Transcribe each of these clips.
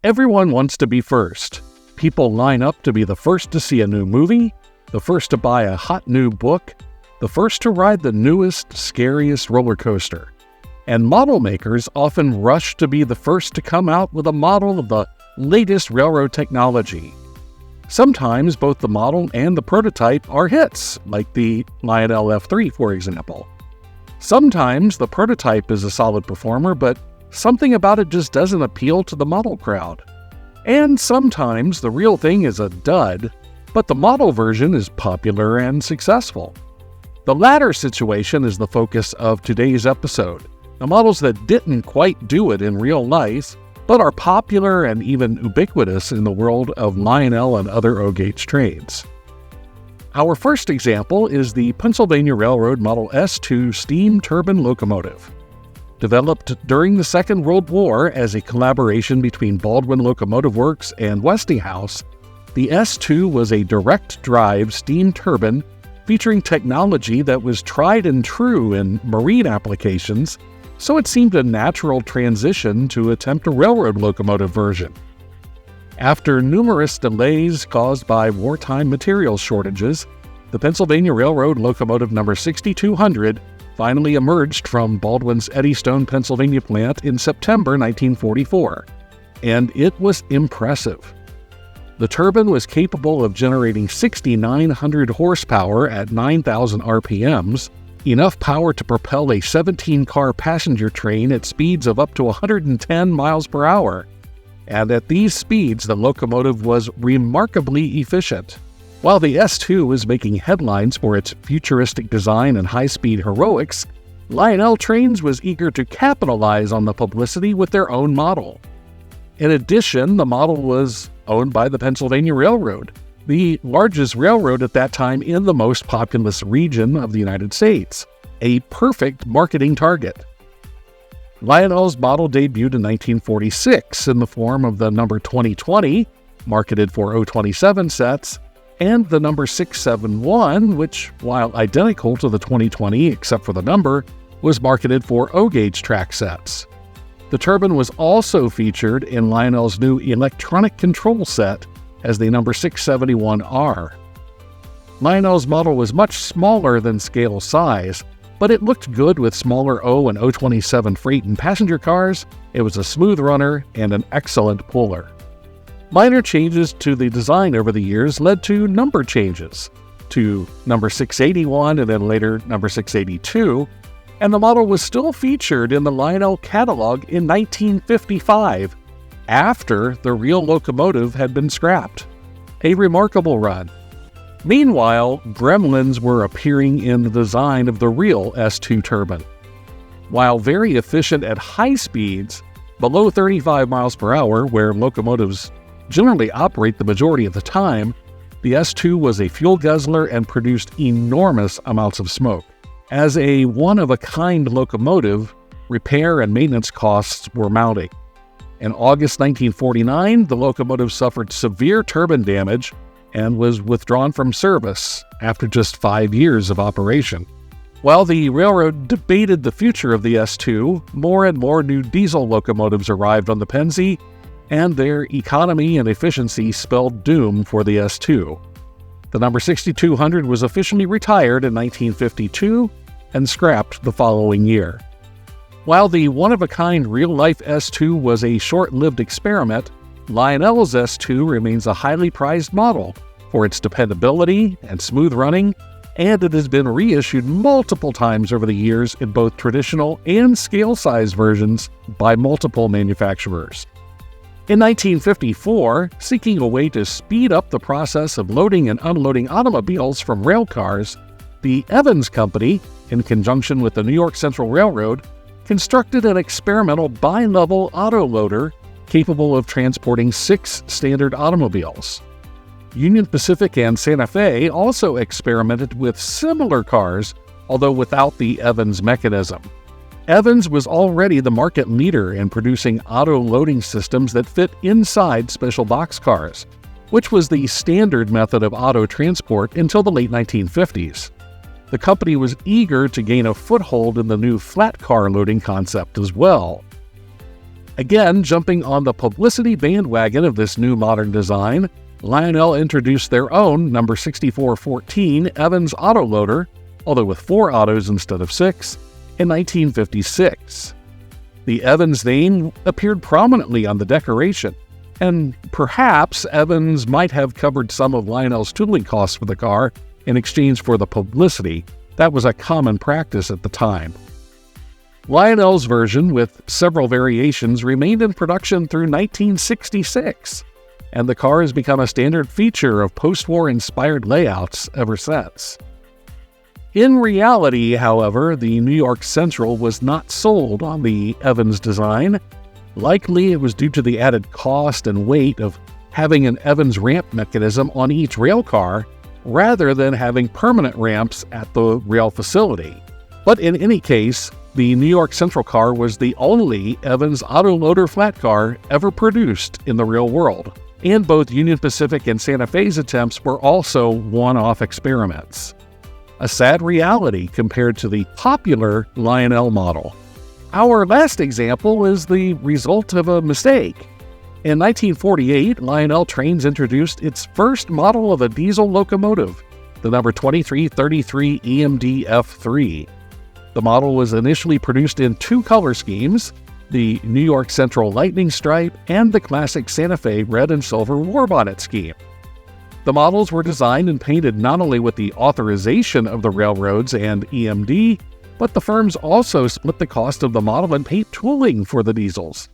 Everyone wants to be first. People line up to be the first to see a new movie, the first to buy a hot new book, the first to ride the newest, scariest roller coaster. And model makers often rush to be the first to come out with a model of the latest railroad technology. Sometimes both the model and the prototype are hits, like the Lionel F3, for example. Sometimes the prototype is a solid performer, but something about it just doesn't appeal to the model crowd. And sometimes the real thing is a dud, but the model version is popular and successful. The latter situation is the focus of today's episode. The models that didn't quite do it in real life, but are popular and even ubiquitous in the world of Lionel and other O-gauge trains. Our first example is the Pennsylvania Railroad Model S2 steam turbine locomotive. Developed during the Second World War as a collaboration between Baldwin Locomotive Works and Westinghouse, the S2 was a direct-drive steam turbine featuring technology that was tried and true in marine applications, so it seemed a natural transition to attempt a railroad locomotive version. After numerous delays caused by wartime material shortages, the Pennsylvania Railroad Locomotive No. 6200 finally emerged from Baldwin's Eddystone, Pennsylvania plant in September 1944, and it was impressive. The turbine was capable of generating 6,900 horsepower at 9,000 RPMs, enough power to propel a 17-car passenger train at speeds of up to 110 miles per hour. And at these speeds, the locomotive was remarkably efficient. While the S2 was making headlines for its futuristic design and high-speed heroics, Lionel Trains was eager to capitalize on the publicity with their own model. In addition, the model was owned by the Pennsylvania Railroad, the largest railroad at that time in the most populous region of the United States, a perfect marketing target. Lionel's model debuted in 1946 in the form of the number 2020, marketed for O27 sets, and the number 671, which, while identical to the 2020 except for the number, was marketed for O-gauge track sets. The turbine was also featured in Lionel's new electronic control set as the number 671R. Lionel's model was much smaller than scale size, but it looked good with smaller O and O27 freight and passenger cars. It was a smooth runner and an excellent puller. Minor changes to the design over the years led to number changes, to number 681 and then later number 682, and the model was still featured in the Lionel catalog in 1955, after the real locomotive had been scrapped. A remarkable run. Meanwhile, gremlins were appearing in the design of the real S2 turbine. While very efficient at high speeds, below 35 miles per hour, where locomotives generally operate the majority of the time, the S2 was a fuel guzzler and produced enormous amounts of smoke. As a one-of-a-kind locomotive, repair and maintenance costs were mounting. In August 1949, the locomotive suffered severe turbine damage and was withdrawn from service after just 5 years of operation. While the railroad debated the future of the S2, more and more new diesel locomotives arrived on the Pennsy, and their economy and efficiency spelled doom for the S2. The number 6200 was officially retired in 1952 and scrapped the following year. While the one-of-a-kind real-life S2 was a short-lived experiment, Lionel's S2 remains a highly prized model for its dependability and smooth running, and it has been reissued multiple times over the years in both traditional and scale-size versions by multiple manufacturers. In 1954, seeking a way to speed up the process of loading and unloading automobiles from rail cars, the Evans Company, in conjunction with the New York Central Railroad, constructed an experimental bi-level autoloader capable of transporting 6 standard automobiles. Union Pacific and Santa Fe also experimented with similar cars, although without the Evans mechanism. Evans was already the market leader in producing auto-loading systems that fit inside special boxcars, which was the standard method of auto transport until the late 1950s. The company was eager to gain a foothold in the new flat car loading concept as well. Again, jumping on the publicity bandwagon of this new modern design, Lionel introduced their own number 6414 Evans autoloader, although with 4 autos instead of 6, in 1956. The Evans name appeared prominently on the decoration, and perhaps Evans might have covered some of Lionel's tooling costs for the car in exchange for the publicity. That was a common practice at the time. Lionel's version, with several variations, remained in production through 1966, and the car has become a standard feature of post-war inspired layouts ever since. In reality, however, the New York Central was not sold on the Evans design. Likely it was due to the added cost and weight of having an Evans ramp mechanism on each rail car, rather than having permanent ramps at the rail facility. But in any case, the New York Central car was the only Evans autoloader flat car ever produced in the real world, and both Union Pacific and Santa Fe's attempts were also one-off experiments. A sad reality compared to the popular Lionel model. Our last example is the result of a mistake. In 1948, Lionel Trains introduced its first model of a diesel locomotive, the number 2333 EMD F3. The model was initially produced in 2 color schemes, the New York Central Lightning Stripe and the classic Santa Fe red and silver warbonnet scheme. The models were designed and painted not only with the authorization of the railroads and EMD, but the firms also split the cost of the model and paint tooling for the diesels,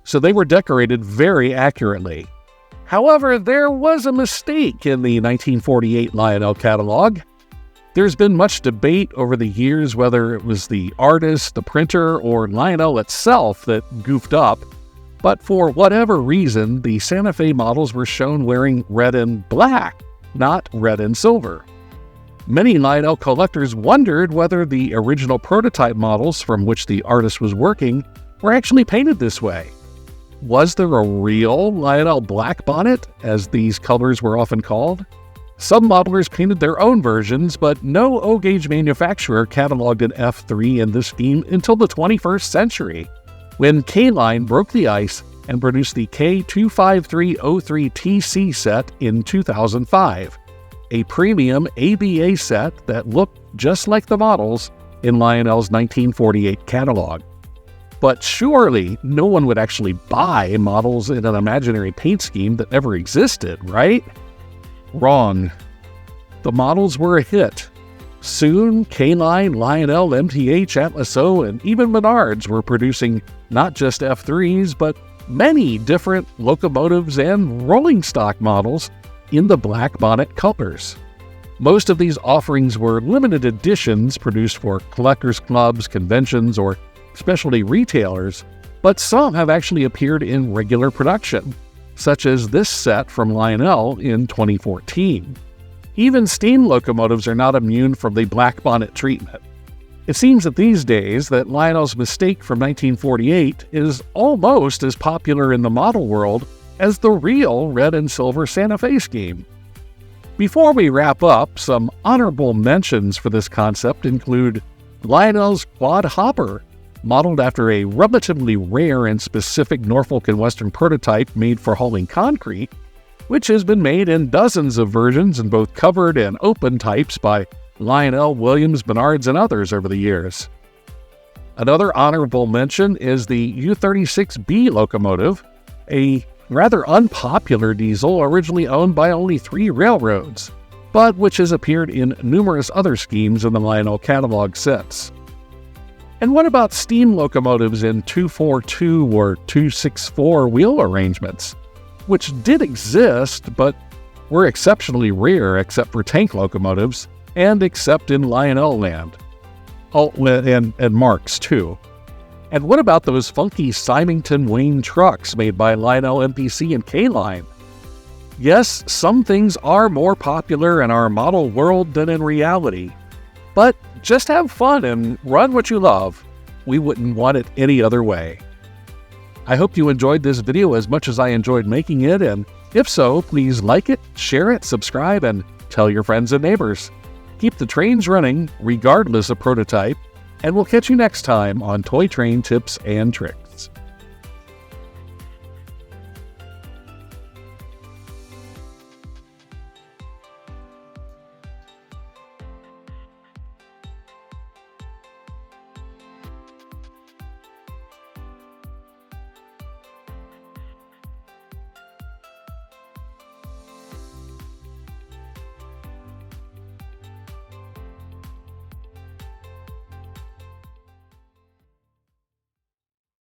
so they were decorated very accurately. However, there was a mistake in the 1948 Lionel catalog. There's been much debate over the years whether it was the artist, the printer, or Lionel itself that goofed up, but for whatever reason, the Santa Fe models were shown wearing red and black, not red and silver. Many Lionel collectors wondered whether the original prototype models from which the artist was working were actually painted this way. Was there a real Lionel black bonnet, as these colors were often called? Some modelers painted their own versions, but no O-gauge manufacturer cataloged an F3 in this scheme until the 21st century, when K-Line broke the ice and produced the K25303TC set in 2005, a premium ABA set that looked just like the models in Lionel's 1948 catalog. But surely no one would actually buy models in an imaginary paint scheme that never existed, right? Wrong. The models were a hit. Soon, K-Line, Lionel, MTH, Atlas O, and even Menards were producing not just F3s, but many different locomotives and rolling stock models in the black bonnet colors. Most of these offerings were limited editions produced for collectors' clubs, conventions, or specialty retailers, but some have actually appeared in regular production, such as this set from Lionel in 2014. Even steam locomotives are not immune from the black bonnet treatment. It seems that these days that Lionel's mistake from 1948 is almost as popular in the model world as the real red and silver Santa Fe scheme. Before we wrap up, some honorable mentions for this concept include Lionel's Quad Hopper, modeled after a relatively rare and specific Norfolk and Western prototype made for hauling concrete, which has been made in dozens of versions in both covered and open types by Lionel, Williams, Menards, and others over the years. Another honorable mention is the U36B locomotive, a rather unpopular diesel originally owned by only 3 railroads, but which has appeared in numerous other schemes in the Lionel catalog since. And what about steam locomotives in 242 or 264 wheel arrangements, which did exist but were exceptionally rare except for tank locomotives and except in Lionel land? Oh, and Marx too. And what about those funky Symington Wayne trucks made by Lionel MPC and K-Line? Yes, some things are more popular in our model world than in reality, but just have fun and run what you love. We wouldn't want it any other way. I hope you enjoyed this video as much as I enjoyed making it, and if so, please like it, share it, subscribe, and tell your friends and neighbors. Keep the trains running, regardless of prototype, and we'll catch you next time on Toy Train Tips and Tricks.